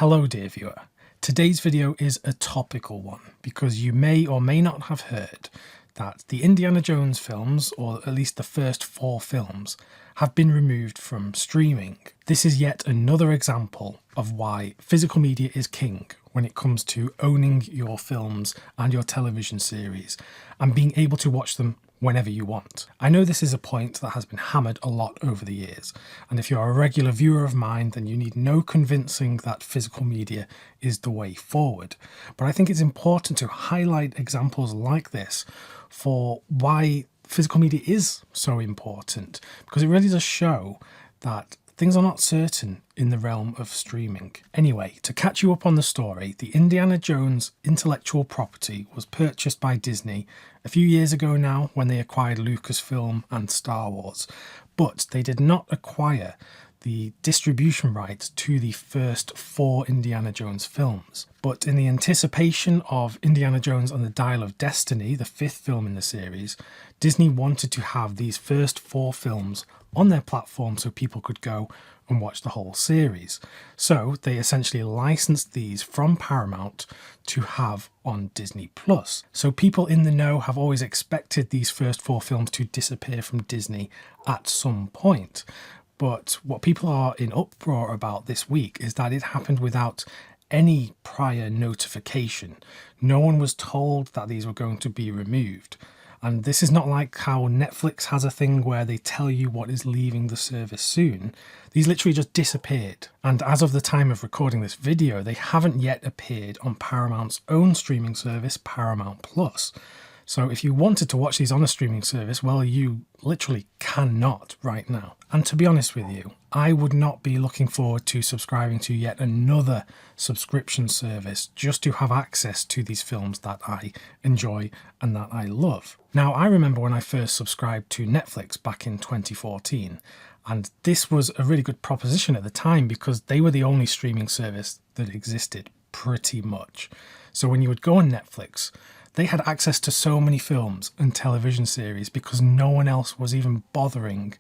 Hello dear viewer. Today's video is a topical one because you may or may not have heard that the Indiana Jones films, or at least the first 4 films, have been removed from streaming. This is yet another example of why physical media is king when it comes to owning your films and your television series and being able to watch them whenever you want. I know this is a point that has been hammered a lot over the years, and if you're a regular viewer of mine, then you need no convincing that physical media is the way forward. But I think it's important to highlight examples like this for why physical media is so important, because it really does show that things are not certain in the realm of streaming. Anyway, to catch you up on the story, the Indiana Jones intellectual property was purchased by Disney a few years ago now when they acquired Lucasfilm and Star Wars, but they did not acquire the distribution rights to the first 4 Indiana Jones films. But in the anticipation of Indiana Jones and the Dial of Destiny, the 5th film in the series, Disney wanted to have these first 4 films on their platform so people could go and watch the whole series. So they essentially licensed these from Paramount to have on Disney+. So people in the know have always expected these first 4 films to disappear from Disney at some point. But what people are in uproar about this week is that it happened without any prior notification. No one was told that these were going to be removed. And this is not like how Netflix has a thing where they tell you what is leaving the service soon. These literally just disappeared. And as of the time of recording this video, they haven't yet appeared on Paramount's own streaming service, Paramount+. So if you wanted to watch these on a streaming service, well, you literally cannot right now. And to be honest with you, I would not be looking forward to subscribing to yet another subscription service just to have access to these films that I enjoy and that I love. Now, I remember when I first subscribed to Netflix back in 2014, and this was a really good proposition at the time because they were the only streaming service that existed pretty much. So when you would go on Netflix, they had access to so many films and television series because no one else was even bothering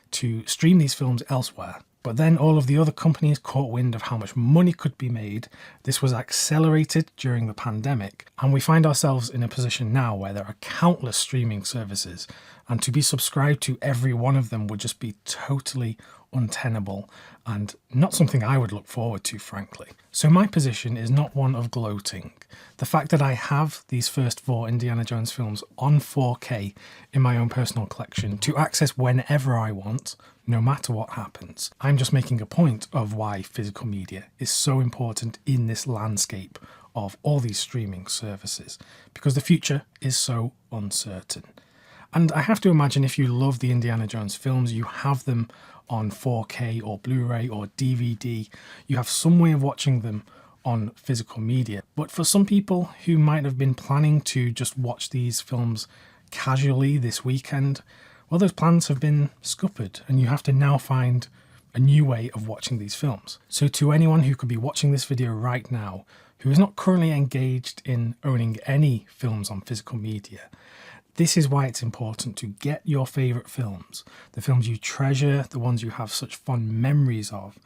to stream these films elsewhere. But then all of the other companies caught wind of how much money could be made. This was accelerated during the pandemic, and we find ourselves in a position now where there are countless streaming services, and to be subscribed to every one of them would just be totally untenable and not something I would look forward to, frankly. So my position is not one of gloating. The fact that I have these first 4 Indiana Jones films on 4K in my own personal collection to access whenever I want, no matter what happens. I'm just making a point of why physical media is so important in this landscape of all these streaming services, because the future is so uncertain. And I have to imagine if you love the Indiana Jones films, you have them on 4K or Blu-ray or DVD, you have some way of watching them on physical media. But for some people who might have been planning to just watch these films casually this weekend, well, those plans have been scuppered and you have to now find a new way of watching these films. So to anyone who could be watching this video right now, who is not currently engaged in owning any films on physical media, this is why it's important to get your favourite films, the films you treasure, the ones you have such fond memories of,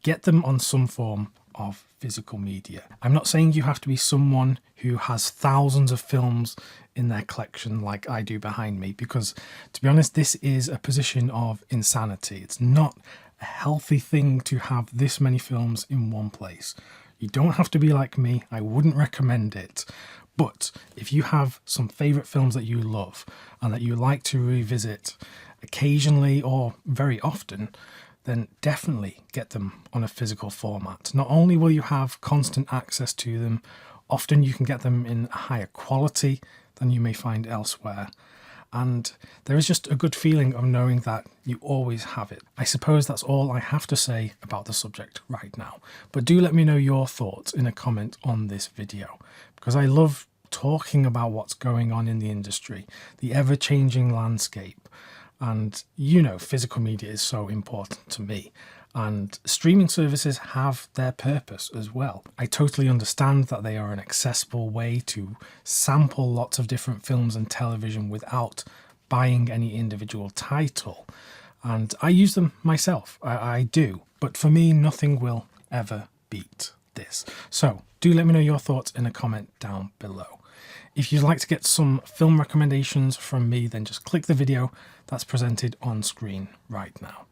get them on some form of physical media. I'm not saying you have to be someone who has thousands of films in their collection like I do behind me, because to be honest, this is a position of insanity. It's not a healthy thing to have this many films in one place. You don't have to be like me. I wouldn't recommend it. But if you have some favourite films that you love and that you like to revisit occasionally or very often, then definitely get them on a physical format. Not only will you have constant access to them, often you can get them in a higher quality than you may find elsewhere. And there is just a good feeling of knowing that you always have it. I suppose that's all I have to say about the subject right now. But do let me know your thoughts in a comment on this video, because I love talking about what's going on in the industry, the ever-changing landscape. And you know, physical media is so important to me. And streaming services have their purpose as well. I totally understand that they are an accessible way to sample lots of different films and television without buying any individual title. And I use them myself, I do. But for me, nothing will ever beat this. this. So do let me know your thoughts in a comment down below. If you'd like to get some film recommendations from me, then just click the video that's presented on screen right now.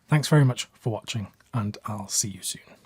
Thanks very much for watching, and I'll see you soon.